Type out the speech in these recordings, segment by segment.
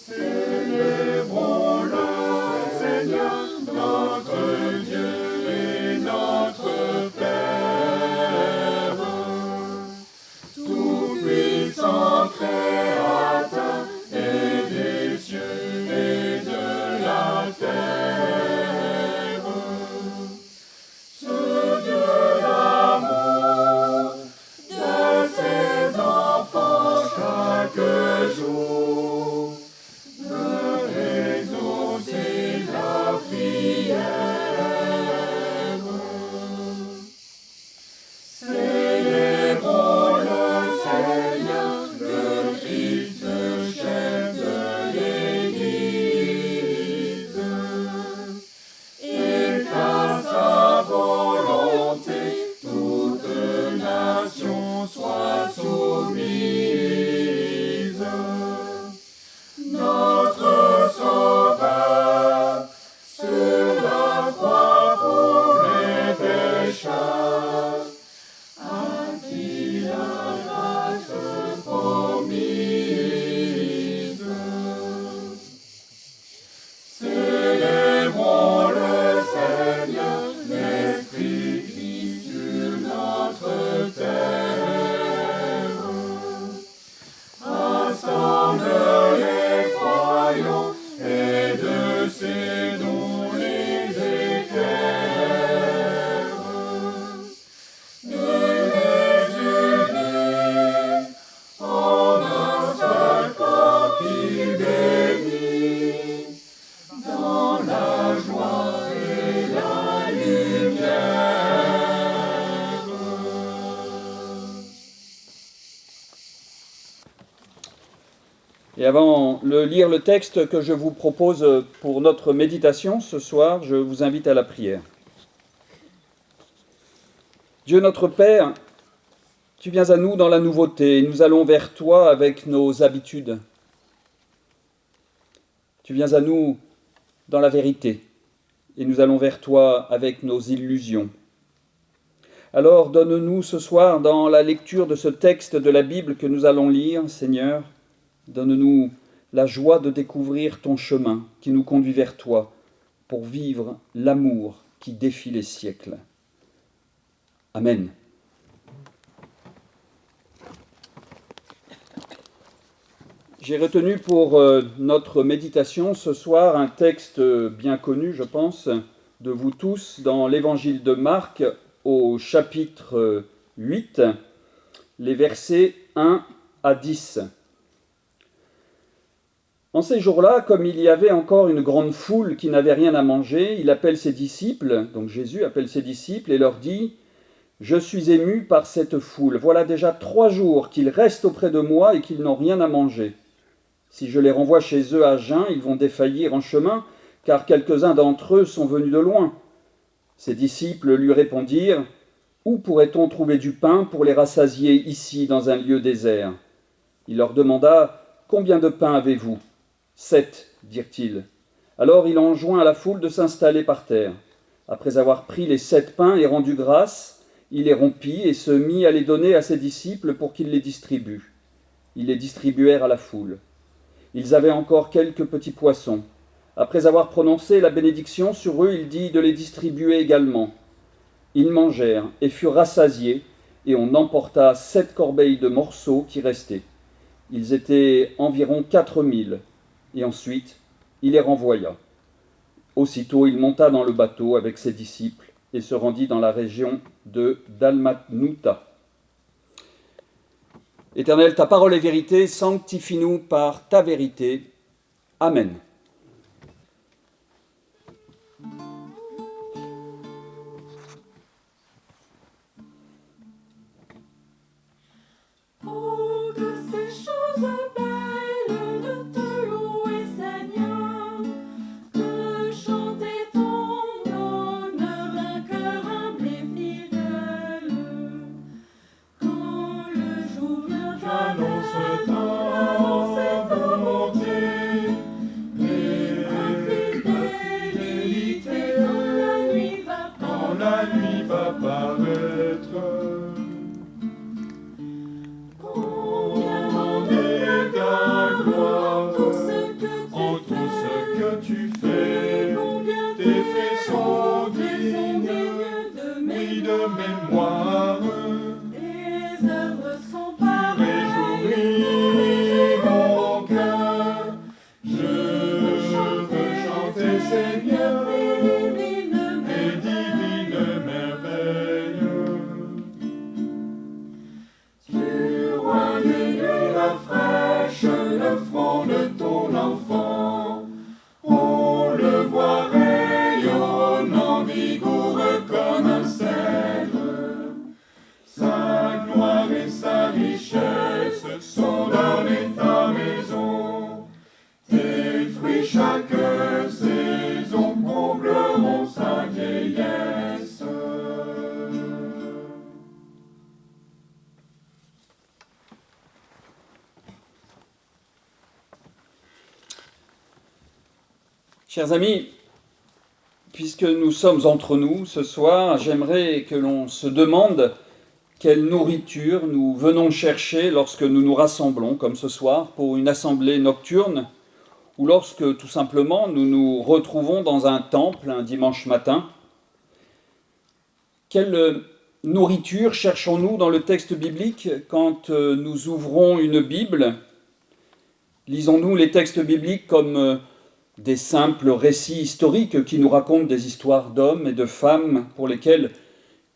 Célébrons le Seigneur, notre Dieu et notre Père, tout-puissant Créateur et des cieux et de la terre. Ce Dieu d'amour de ses enfants chaque jour, de exaucer la prière. Célébrons le Seigneur, le Christ, chef de l'Église, et qu'à sa volonté toute nation soit soumise. Notre Sauveur, sur la croix pour les pécheurs, à qui la grâce promise. Célébrons le Seigneur, l'Esprit qui sur notre terre assemble les croyants et de ses dons les éclaire. Il les unit en un seul corps qu'il bénit, dans la joie et la lumière. Et avant de lire le texte que je vous propose pour notre méditation ce soir, je vous invite à la prière. Dieu notre Père, tu viens à nous dans la nouveauté, et nous allons vers toi avec nos habitudes. Tu viens à nous dans la vérité, et nous allons vers toi avec nos illusions. Alors donne-nous ce soir, dans la lecture de ce texte de la Bible que nous allons lire, Seigneur, donne-nous la joie de découvrir ton chemin qui nous conduit vers toi pour vivre l'amour qui défie les siècles. Amen. J'ai retenu pour notre méditation ce soir un texte bien connu, je pense, de vous tous, dans l'évangile de Marc au chapitre 8, les versets 1 à 10. En ces jours-là, comme il y avait encore une grande foule qui n'avait rien à manger, il appelle ses disciples, donc Jésus appelle ses disciples et leur dit « Je suis ému par cette foule. Voilà déjà 3 jours qu'ils restent auprès de moi et qu'ils n'ont rien à manger. Si je les renvoie chez eux à jeun, ils vont défaillir en chemin, car quelques-uns d'entre eux sont venus de loin. » Ses disciples lui répondirent « Où pourrait-on trouver du pain pour les rassasier ici, dans un lieu désert ?» Il leur demanda « Combien de pain avez-vous » ? 7, dirent-ils. Alors il enjoint à la foule de s'installer par terre. Après avoir pris les 7 pains et rendu grâce, il les rompit et se mit à les donner à ses disciples pour qu'ils les distribuent. Ils les distribuèrent à la foule. Ils avaient encore quelques petits poissons. Après avoir prononcé la bénédiction sur eux, il dit de les distribuer également. Ils mangèrent et furent rassasiés, et on emporta 7 corbeilles de morceaux qui restaient. Ils étaient environ 4000, et ensuite il les renvoya. Aussitôt il monta dans le bateau avec ses disciples et se rendit dans la région de Dalmanutha. Éternel, ta parole est vérité, sanctifie-nous par ta vérité. Amen. Oh, que ces choses belles de te louer, Seigneur, de chanter ton honneur d'un cœur humble et fidèle. Quand le jour viendra J'annonce ta bonté, enfant de ton enfant. On le voit rayonnant, vigoureux comme un cèdre. Sa gloire et sa richesse sont donnés ta maison. Tes fruits chaque saison combleront sa vieillesse. Chers amis, puisque nous sommes entre nous ce soir, j'aimerais que l'on se demande quelle nourriture nous venons chercher lorsque nous nous rassemblons, comme ce soir, pour une assemblée nocturne, ou lorsque tout simplement nous nous retrouvons dans un temple un dimanche matin. Quelle nourriture cherchons-nous dans le texte biblique quand nous ouvrons une Bible? Lisons-nous les textes bibliques comme des simples récits historiques qui nous racontent des histoires d'hommes et de femmes pour lesquels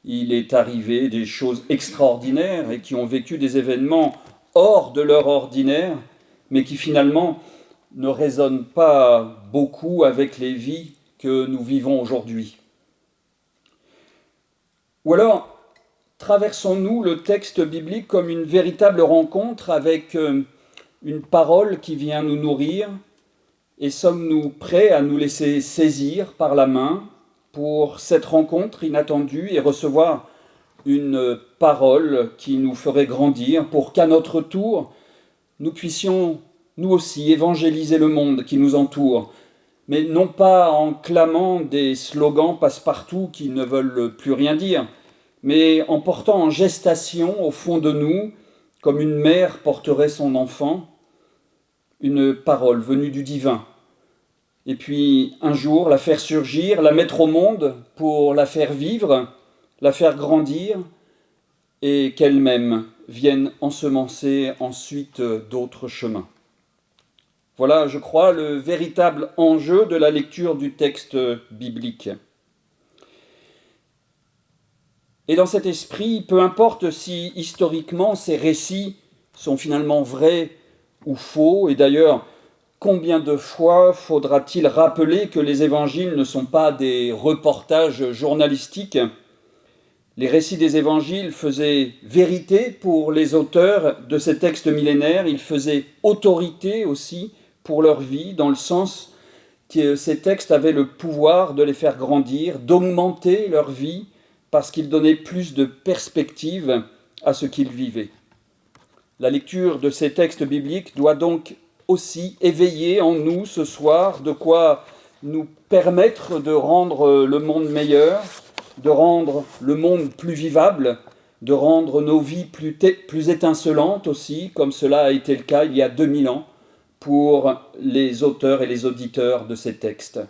il est arrivé des choses extraordinaires et qui ont vécu des événements hors de leur ordinaire, mais qui finalement ne résonnent pas beaucoup avec les vies que nous vivons aujourd'hui? Ou alors, traversons-nous le texte biblique comme une véritable rencontre avec une parole qui vient nous nourrir, et sommes-nous prêts à nous laisser saisir par la main pour cette rencontre inattendue et recevoir une parole qui nous ferait grandir pour qu'à notre tour, nous puissions nous aussi évangéliser le monde qui nous entoure, mais non pas en clamant des slogans passe-partout qui ne veulent plus rien dire, mais en portant en gestation au fond de nous, comme une mère porterait son enfant, une parole venue du divin. Et puis un jour la faire surgir, la mettre au monde pour la faire vivre, la faire grandir, et qu'elle-même vienne ensemencer ensuite d'autres chemins. Voilà, je crois, le véritable enjeu de la lecture du texte biblique. Et dans cet esprit, peu importe si historiquement ces récits sont finalement vrais ou faux, et d'ailleurs, combien de fois faudra-t-il rappeler que les évangiles ne sont pas des reportages journalistiques? Les récits des évangiles faisaient vérité pour les auteurs de ces textes millénaires, ils faisaient autorité aussi pour leur vie, dans le sens que ces textes avaient le pouvoir de les faire grandir, d'augmenter leur vie, parce qu'ils donnaient plus de perspective à ce qu'ils vivaient. La lecture de ces textes bibliques doit donc aussi éveiller en nous ce soir de quoi nous permettre de rendre le monde meilleur, de rendre le monde plus vivable, de rendre nos vies plus étincelantes aussi, comme cela a été le cas il y a 2000 ans pour les auteurs et les auditeurs de ces textes.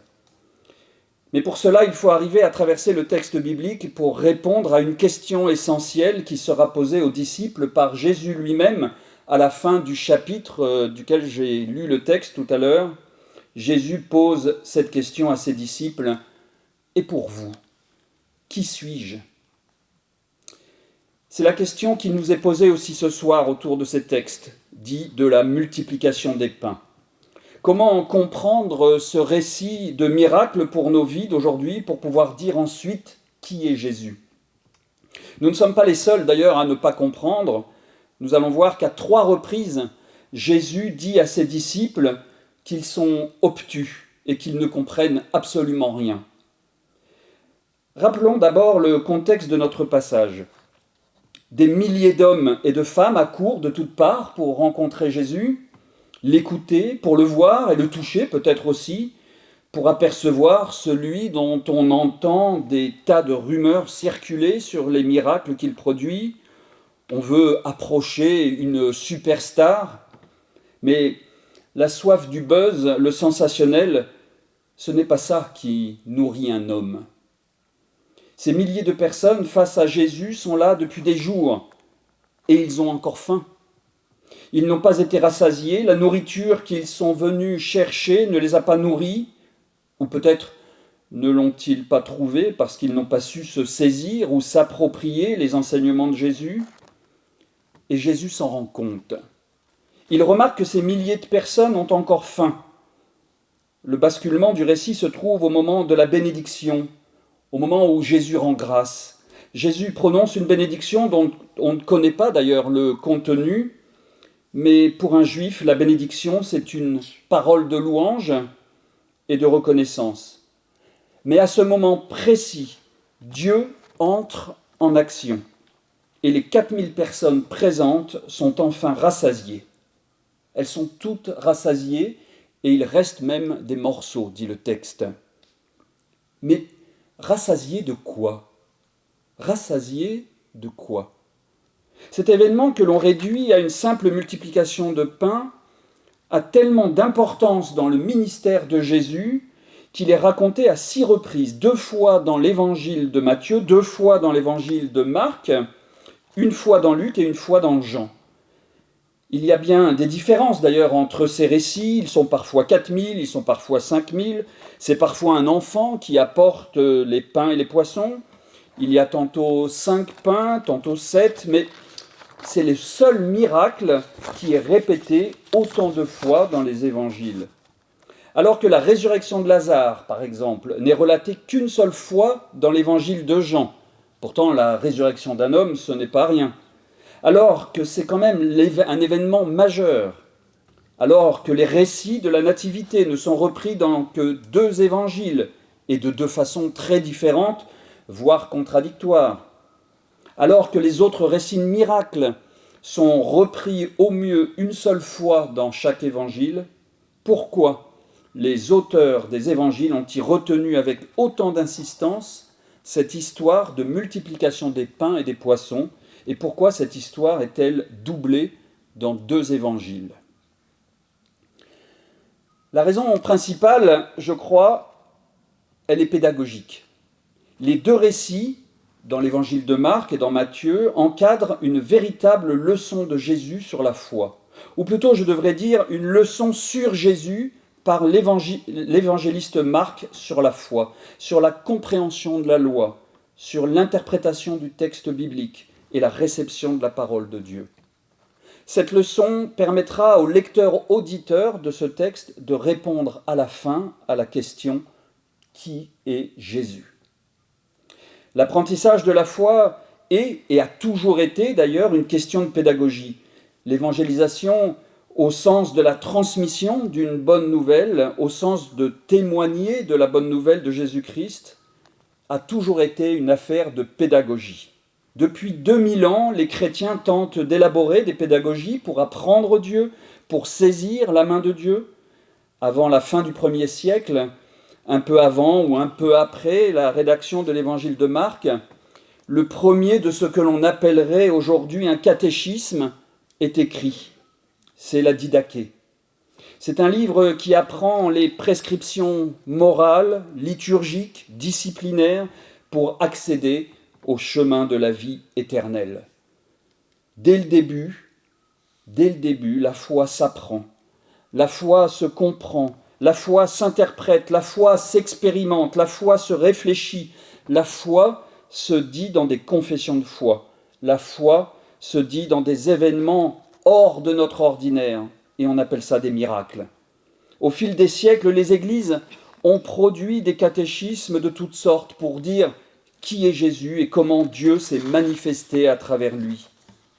Mais pour cela, il faut arriver à traverser le texte biblique pour répondre à une question essentielle qui sera posée aux disciples par Jésus lui-même à la fin du chapitre duquel j'ai lu le texte tout à l'heure. Jésus pose cette question à ses disciples: « Et pour vous, qui suis-je » C'est la question qui nous est posée aussi ce soir autour de ces textes, dits de la multiplication des pains. Comment comprendre ce récit de miracle pour nos vies d'aujourd'hui, pour pouvoir dire ensuite qui est Jésus? Nous ne sommes pas les seuls d'ailleurs à ne pas comprendre. Nous allons voir qu'à 3 reprises, Jésus dit à ses disciples qu'ils sont obtus et qu'ils ne comprennent absolument rien. Rappelons d'abord le contexte de notre passage. Des milliers d'hommes et de femmes accourent de toutes parts pour rencontrer Jésus, l'écouter, pour le voir et le toucher peut-être aussi, pour apercevoir celui dont on entend des tas de rumeurs circuler sur les miracles qu'il produit. On veut approcher une superstar, mais la soif du buzz, le sensationnel, ce n'est pas ça qui nourrit un homme. Ces milliers de personnes face à Jésus sont là depuis des jours, et ils ont encore faim. Ils n'ont pas été rassasiés, la nourriture qu'ils sont venus chercher ne les a pas nourris, ou peut-être ne l'ont-ils pas trouvée parce qu'ils n'ont pas su se saisir ou s'approprier les enseignements de Jésus. Et Jésus s'en rend compte. il remarque que ces milliers de personnes ont encore faim. Le basculement du récit se trouve au moment de la bénédiction, au moment où Jésus rend grâce. Jésus prononce une bénédiction dont on ne connaît pas d'ailleurs le contenu, mais pour un juif, la bénédiction, c'est une parole de louange et de reconnaissance. Mais à ce moment précis, Dieu entre en action et les 4000 personnes présentes sont enfin rassasiées. Elles sont toutes rassasiées et il reste même des morceaux, dit le texte. Mais rassasiées de quoi ? Rassasiées de quoi ? Cet événement que l'on réduit à une simple multiplication de pain a tellement d'importance dans le ministère de Jésus qu'il est raconté à 6 reprises, 2 fois dans l'évangile de Matthieu, 2 fois dans l'évangile de Marc, 1 fois dans Luc et 1 fois dans Jean. Il y a bien des différences d'ailleurs entre ces récits, ils sont parfois 4000, ils sont parfois 5000, c'est parfois un enfant qui apporte les pains et les poissons, il y a tantôt 5 pains, tantôt 7, mais c'est le seul miracle qui est répété autant de fois dans les évangiles. Alors que la résurrection de Lazare, par exemple, n'est relatée qu'une seule fois dans l'évangile de Jean. Pourtant, la résurrection d'un homme, ce n'est pas rien. Alors que c'est quand même un événement majeur. Alors que les récits de la nativité ne sont repris dans que 2 évangiles, et de 2 façons très différentes, voire contradictoires. Alors que les autres récits de miracles sont repris au mieux une seule fois dans chaque évangile, pourquoi les auteurs des évangiles ont-ils retenu avec autant d'insistance cette histoire de multiplication des pains et des poissons, et pourquoi cette histoire est-elle doublée dans 2 évangiles ? La raison principale, je crois, elle est pédagogique. Les 2 récits, dans l'évangile de Marc et dans Matthieu, encadrent une véritable leçon de Jésus sur la foi. Ou plutôt, je devrais dire, une leçon sur Jésus par l'évangéliste Marc sur la foi, sur la compréhension de la loi, sur l'interprétation du texte biblique et la réception de la parole de Dieu. Cette leçon permettra au lecteur-auditeur de ce texte de répondre à la fin à la question « Qui est Jésus ?» L'apprentissage de la foi est, et a toujours été d'ailleurs, une question de pédagogie. L'évangélisation, au sens de la transmission d'une bonne nouvelle, au sens de témoigner de la bonne nouvelle de Jésus-Christ, a toujours été une affaire de pédagogie. Depuis 2000 ans, les chrétiens tentent d'élaborer des pédagogies pour apprendre Dieu, pour saisir la main de Dieu. Avant la fin du 1er siècle, un peu avant ou un peu après la rédaction de l'évangile de Marc, le premier de ce que l'on appellerait aujourd'hui un catéchisme est écrit. C'est la Didaché. C'est un livre qui apprend les prescriptions morales, liturgiques, disciplinaires pour accéder au chemin de la vie éternelle. Dès le début, la foi s'apprend, la foi se comprend, la foi s'interprète, la foi s'expérimente, la foi se réfléchit, la foi se dit dans des confessions de foi, la foi se dit dans des événements hors de notre ordinaire, et on appelle ça des miracles. Au fil des siècles, les églises ont produit des catéchismes de toutes sortes pour dire qui est Jésus et comment Dieu s'est manifesté à travers lui.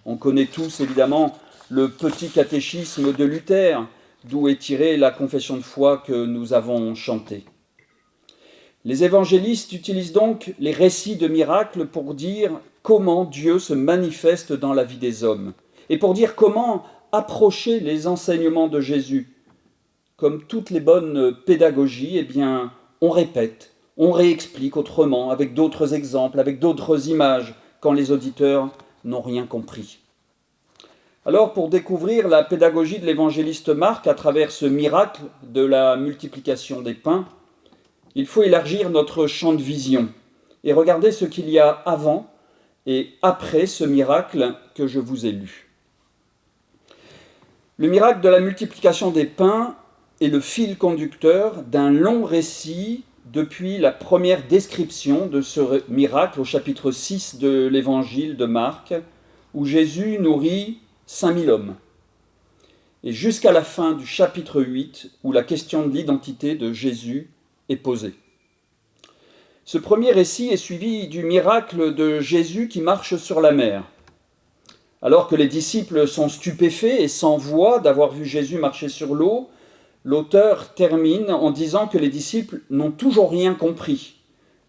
On connaît tous évidemment le petit catéchisme de Luther, d'où est tirée la confession de foi que nous avons chantée. Les évangélistes utilisent donc les récits de miracles pour dire comment Dieu se manifeste dans la vie des hommes et pour dire comment approcher les enseignements de Jésus. Comme toutes les bonnes pédagogies, eh bien, on répète, on réexplique autrement, avec d'autres exemples, avec d'autres images, quand les auditeurs n'ont rien compris. Alors, pour découvrir la pédagogie de l'évangéliste Marc à travers ce miracle de la multiplication des pains, il faut élargir notre champ de vision et regarder ce qu'il y a avant et après ce miracle que je vous ai lu. Le miracle de la multiplication des pains est le fil conducteur d'un long récit depuis la première description de ce miracle au chapitre 6 de l'évangile de Marc, où Jésus nourrit 5000 hommes. et jusqu'à la fin du chapitre 8, où la question de l'identité de Jésus est posée. Ce premier récit est suivi du miracle de Jésus qui marche sur la mer. Alors que les disciples sont stupéfaits et sans voix d'avoir vu Jésus marcher sur l'eau, l'auteur termine en disant que les disciples n'ont toujours rien compris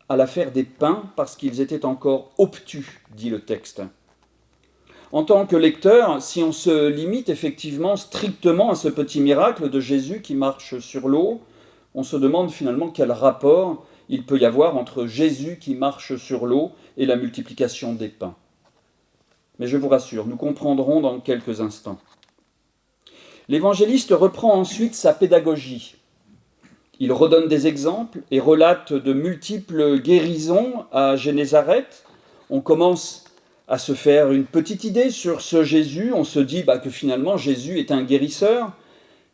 à l'affaire des pains parce qu'ils étaient encore obtus, dit le texte. En tant que lecteur, si on se limite effectivement strictement à ce petit miracle de Jésus qui marche sur l'eau, on se demande finalement quel rapport il peut y avoir entre Jésus qui marche sur l'eau et la multiplication des pains. Mais je vous rassure, nous comprendrons dans quelques instants. L'évangéliste reprend ensuite sa pédagogie. Il redonne des exemples et relate de multiples guérisons à Génézareth. On commence à se faire une petite idée sur ce Jésus. On se dit que finalement Jésus est un guérisseur.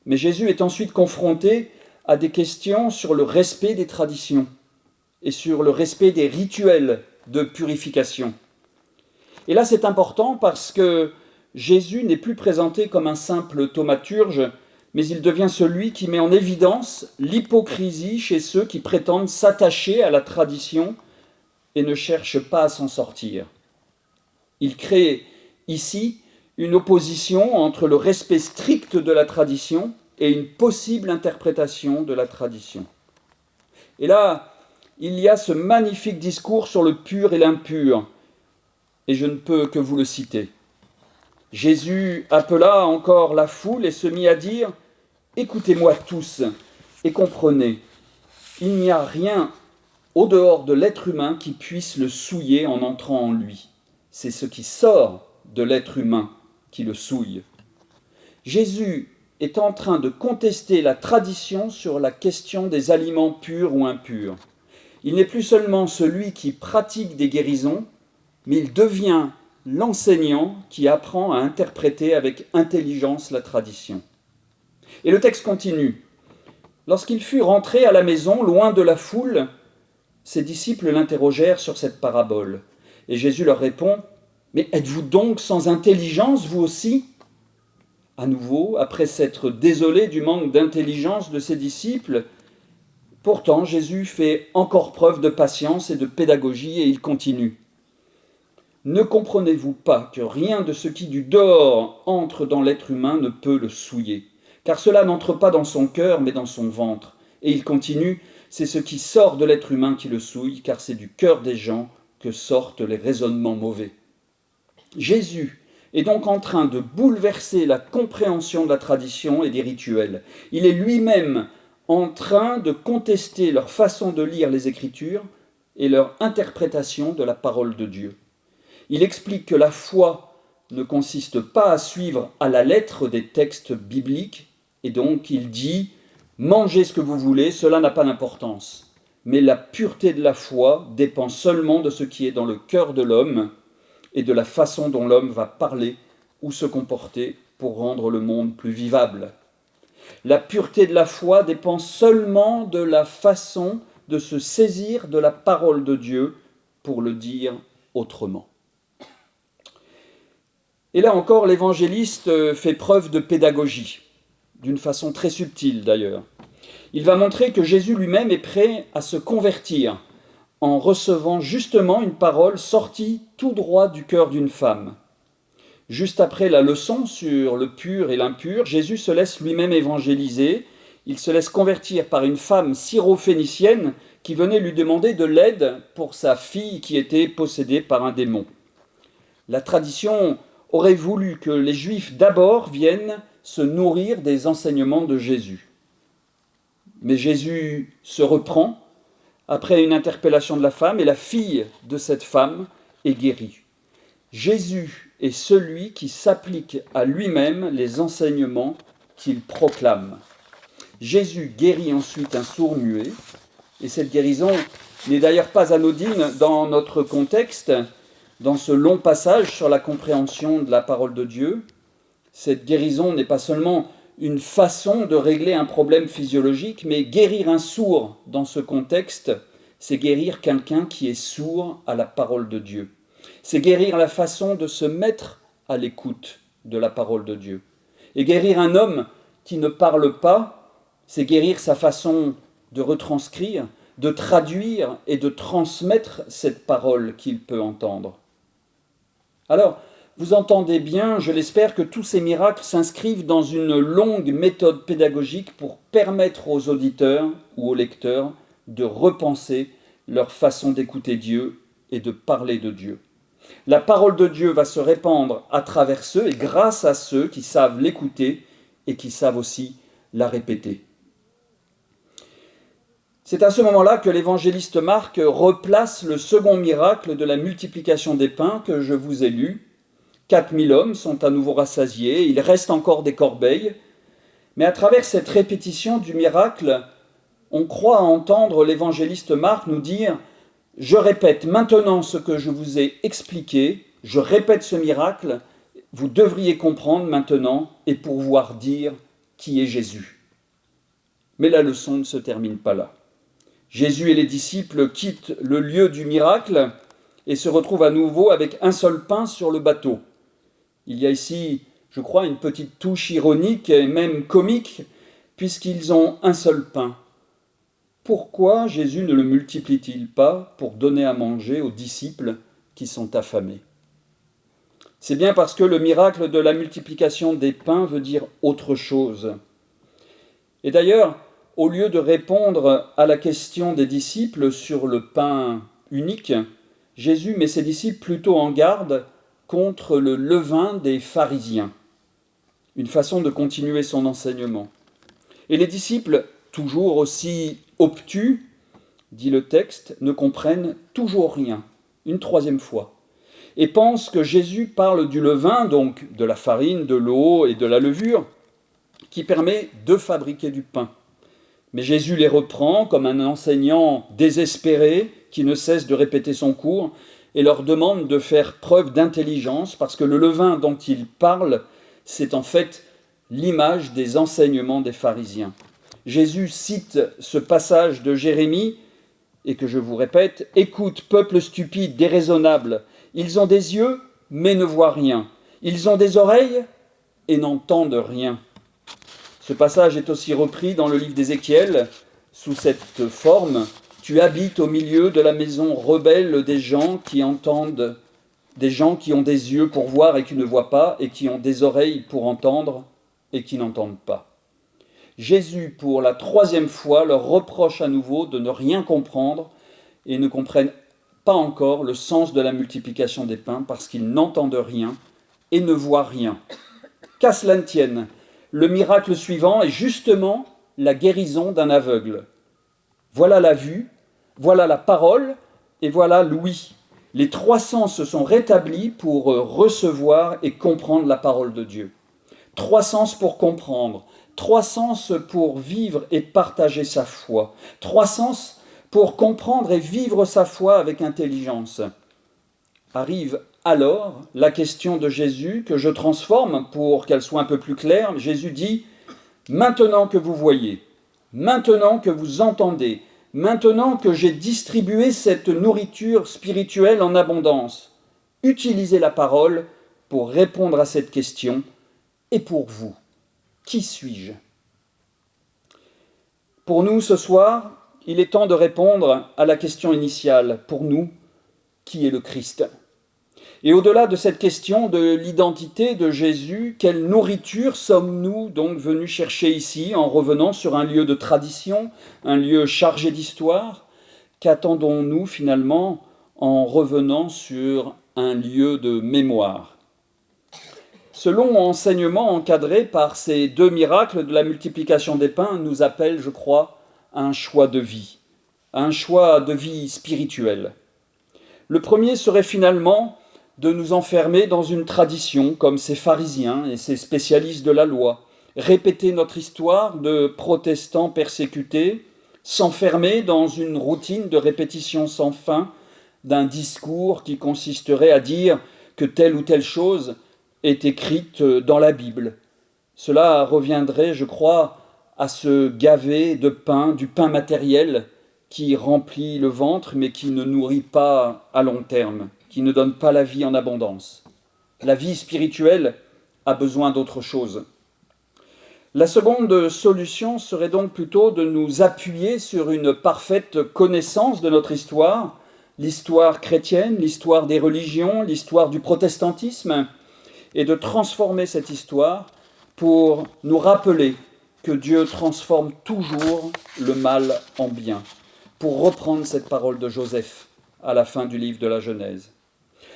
Mais Jésus est ensuite confronté à des questions sur le respect des traditions et sur le respect des rituels de purification. Et là, c'est important parce que Jésus n'est plus présenté comme un simple thaumaturge, mais il devient celui qui met en évidence l'hypocrisie chez ceux qui prétendent s'attacher à la tradition et ne cherchent pas à s'en sortir. Il crée ici une opposition entre le respect strict de la tradition et une possible interprétation de la tradition. Et là, il y a ce magnifique discours sur le pur et l'impur, et je ne peux que vous le citer. Jésus appela encore la foule et se mit à dire « Écoutez-moi tous et comprenez, il n'y a rien au dehors de l'être humain qui puisse le souiller en entrant en lui. C'est ce qui sort de l'être humain qui le souille. » Jésus est en train de contester la tradition sur la question des aliments purs ou impurs. Il n'est plus seulement celui qui pratique des guérisons, mais il devient l'enseignant qui apprend à interpréter avec intelligence la tradition. Et le texte continue. Lorsqu'il fut rentré à la maison, loin de la foule, ses disciples l'interrogèrent sur cette parabole. Et Jésus leur répond, « Mais êtes-vous donc sans intelligence, vous aussi ?» À nouveau, après s'être désolé du manque d'intelligence de ses disciples, pourtant Jésus fait encore preuve de patience et de pédagogie et il continue. Ne comprenez-vous pas que rien de ce qui du dehors entre dans l'être humain ne peut le souiller, car cela n'entre pas dans son cœur, mais dans son ventre. Et il continue, c'est ce qui sort de l'être humain qui le souille, car c'est du cœur des gens que sortent les raisonnements mauvais. Jésus est donc en train de bouleverser la compréhension de la tradition et des rituels. Il est lui-même en train de contester leur façon de lire les Écritures et leur interprétation de la parole de Dieu. Il explique que la foi ne consiste pas à suivre à la lettre des textes bibliques, et donc il dit « Mangez ce que vous voulez, cela n'a pas d'importance. » Mais la pureté de la foi dépend seulement de ce qui est dans le cœur de l'homme et de la façon dont l'homme va parler ou se comporter pour rendre le monde plus vivable. La pureté de la foi dépend seulement de la façon de se saisir de la parole de Dieu pour le dire autrement. Et là encore, l'évangéliste fait preuve de pédagogie, d'une façon très subtile d'ailleurs. Il va montrer que Jésus lui-même est prêt à se convertir en recevant justement une parole sortie tout droit du cœur d'une femme. Juste après la leçon sur le pur et l'impur, Jésus se laisse lui-même évangéliser. Il se laisse convertir par une femme syrophénicienne qui venait lui demander de l'aide pour sa fille qui était possédée par un démon. La tradition aurait voulu que les Juifs d'abord viennent se nourrir des enseignements de Jésus. Mais Jésus se reprend après une interpellation de la femme et la fille de cette femme est guérie. Jésus est celui qui s'applique à lui-même les enseignements qu'il proclame. Jésus guérit ensuite un sourd-muet et cette guérison n'est d'ailleurs pas anodine dans notre contexte. Dans ce long passage sur la compréhension de la parole de Dieu, cette guérison n'est pas seulement une façon de régler un problème physiologique, mais guérir un sourd dans ce contexte, c'est guérir quelqu'un qui est sourd à la parole de Dieu. C'est guérir la façon de se mettre à l'écoute de la parole de Dieu. Et guérir un homme qui ne parle pas, c'est guérir sa façon de retranscrire, de traduire et de transmettre cette parole qu'il peut entendre. Alors, vous entendez bien, je l'espère, que tous ces miracles s'inscrivent dans une longue méthode pédagogique pour permettre aux auditeurs ou aux lecteurs de repenser leur façon d'écouter Dieu et de parler de Dieu. La parole de Dieu va se répandre à travers ceux et grâce à ceux qui savent l'écouter et qui savent aussi la répéter. C'est à ce moment-là que l'évangéliste Marc replace le second miracle de la multiplication des pains que je vous ai lu. 4000 hommes sont à nouveau rassasiés, il reste encore des corbeilles, mais à travers cette répétition du miracle, on croit entendre l'évangéliste Marc nous dire « Je répète maintenant ce que je vous ai expliqué, je répète ce miracle, vous devriez comprendre maintenant et pouvoir dire qui est Jésus. » Mais la leçon ne se termine pas là. Jésus et les disciples quittent le lieu du miracle et se retrouvent à nouveau avec un seul pain sur le bateau. Il y a ici, je crois, une petite touche ironique et même comique, puisqu'ils ont un seul pain. Pourquoi Jésus ne le multiplie-t-il pas pour donner à manger aux disciples qui sont affamés ? C'est bien parce que le miracle de la multiplication des pains veut dire autre chose. Et d'ailleurs, au lieu de répondre à la question des disciples sur le pain unique, Jésus met ses disciples plutôt en garde contre le levain des pharisiens, une façon de continuer son enseignement. Et les disciples, toujours aussi obtus, dit le texte, ne comprennent toujours rien, une troisième fois, et pensent que Jésus parle du levain, donc de la farine, de l'eau et de la levure, qui permet de fabriquer du pain. Mais Jésus les reprend comme un enseignant désespéré qui ne cesse de répéter son cours et leur demande de faire preuve d'intelligence parce que le levain dont il parle, c'est en fait l'image des enseignements des pharisiens. Jésus cite ce passage de Jérémie et que je vous répète, « Écoute, peuple stupide, déraisonnable, ils ont des yeux mais ne voient rien, ils ont des oreilles et n'entendent rien. » Ce passage est aussi repris dans le livre d'Ézéchiel sous cette forme. « Tu habites au milieu de la maison rebelle des gens qui entendent, des gens qui ont des yeux pour voir et qui ne voient pas, et qui ont des oreilles pour entendre et qui n'entendent pas. » Jésus, pour la troisième fois, leur reproche à nouveau de ne rien comprendre et ne comprennent pas encore le sens de la multiplication des pains parce qu'ils n'entendent rien et ne voient rien. Qu'à cela ne tienne, le miracle suivant est justement la guérison d'un aveugle. Voilà la vue, voilà la parole et voilà l'ouïe. Les trois sens se sont rétablis pour recevoir et comprendre la parole de Dieu. Trois sens pour comprendre, trois sens pour vivre et partager sa foi, trois sens pour comprendre et vivre sa foi avec intelligence. Arrive alors la question de Jésus que je transforme pour qu'elle soit un peu plus claire. Jésus dit « Maintenant que vous voyez, maintenant que vous entendez, maintenant que j'ai distribué cette nourriture spirituelle en abondance, utilisez la parole pour répondre à cette question. Et pour vous, qui suis-je ? » Pour nous, ce soir, il est temps de répondre à la question initiale. Pour nous, qui est le Christ ? Et au-delà de cette question de l'identité de Jésus, quelle nourriture sommes-nous donc venus chercher ici en revenant sur un lieu de tradition, un lieu chargé d'histoire ? Qu'attendons-nous finalement en revenant sur un lieu de mémoire ? Ce long enseignement encadré par ces deux miracles de la multiplication des pains nous appelle, je crois, à un choix de vie spirituelle. Le premier serait finalement de nous enfermer dans une tradition comme ces pharisiens et ces spécialistes de la loi, répéter notre histoire de protestants persécutés, s'enfermer dans une routine de répétition sans fin d'un discours qui consisterait à dire que telle ou telle chose est écrite dans la Bible. Cela reviendrait, je crois, à se gaver de pain, du pain matériel qui remplit le ventre mais qui ne nourrit pas à long terme, qui ne donne pas la vie en abondance. La vie spirituelle a besoin d'autre chose. La seconde solution serait donc plutôt de nous appuyer sur une parfaite connaissance de notre histoire, l'histoire chrétienne, l'histoire des religions, l'histoire du protestantisme, et de transformer cette histoire pour nous rappeler que Dieu transforme toujours le mal en bien, pour reprendre cette parole de Joseph à la fin du livre de la Genèse,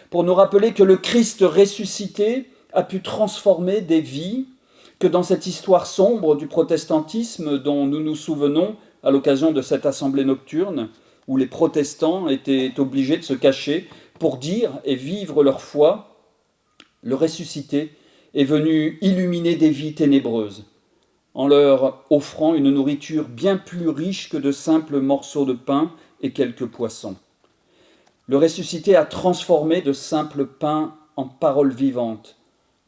pour nous rappeler que le Christ ressuscité a pu transformer des vies, que dans cette histoire sombre du protestantisme dont nous nous souvenons à l'occasion de cette assemblée nocturne, où les protestants étaient obligés de se cacher pour dire et vivre leur foi, le ressuscité est venu illuminer des vies ténébreuses, en leur offrant une nourriture bien plus riche que de simples morceaux de pain et quelques poissons. Le ressuscité a transformé de simples pains en paroles vivantes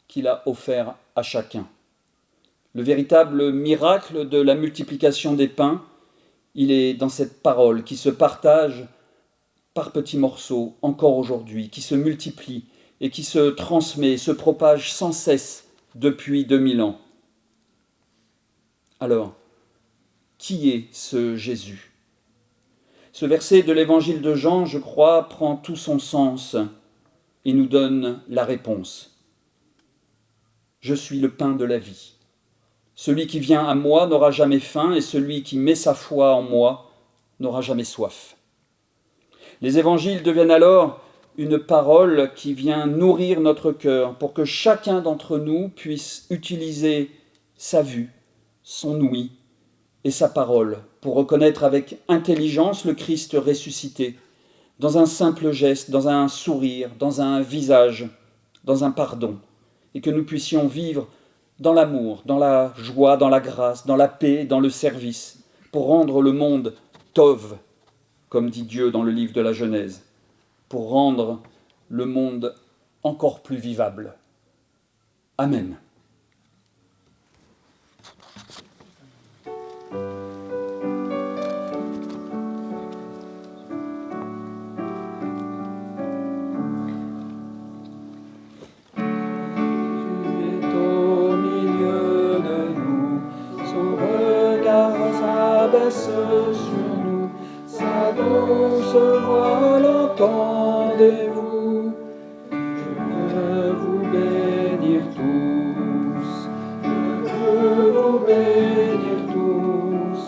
qu'il a offert à chacun. Le véritable miracle de la multiplication des pains, il est dans cette parole qui se partage par petits morceaux encore aujourd'hui, qui se multiplie et qui se transmet et se propage sans cesse depuis 2000 ans. Alors, qui est ce Jésus ? Ce verset de l'évangile de Jean, je crois, prend tout son sens et nous donne la réponse. Je suis le pain de la vie. Celui qui vient à moi n'aura jamais faim et celui qui met sa foi en moi n'aura jamais soif. Les évangiles deviennent alors une parole qui vient nourrir notre cœur pour que chacun d'entre nous puisse utiliser sa vue, son ouïe et sa parole pour reconnaître avec intelligence le Christ ressuscité, dans un simple geste, dans un sourire, dans un visage, dans un pardon, et que nous puissions vivre dans l'amour, dans la joie, dans la grâce, dans la paix, dans le service, pour rendre le monde tov, comme dit Dieu dans le livre de la Genèse, pour rendre le monde encore plus vivable. Amen. Sur nous, sa douce voix l'entendez-vous? Je veux vous bénir tous, je veux vous bénir tous,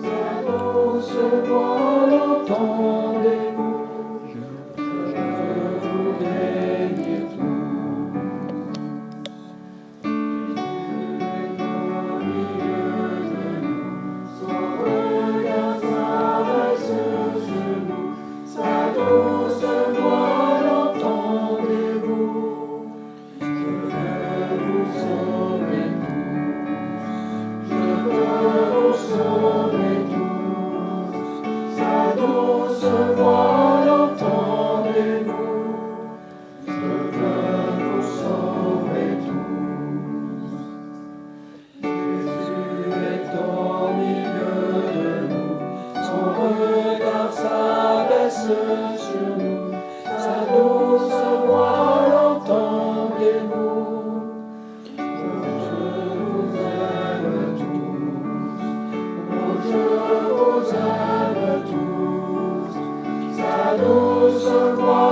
sa douce voix l'entendez-vous? Je veux vous bénir tous. Sur nous, sa douce voix l'entendez-vous? Je vous aime tous, oh je vous aime tous, sa douce voix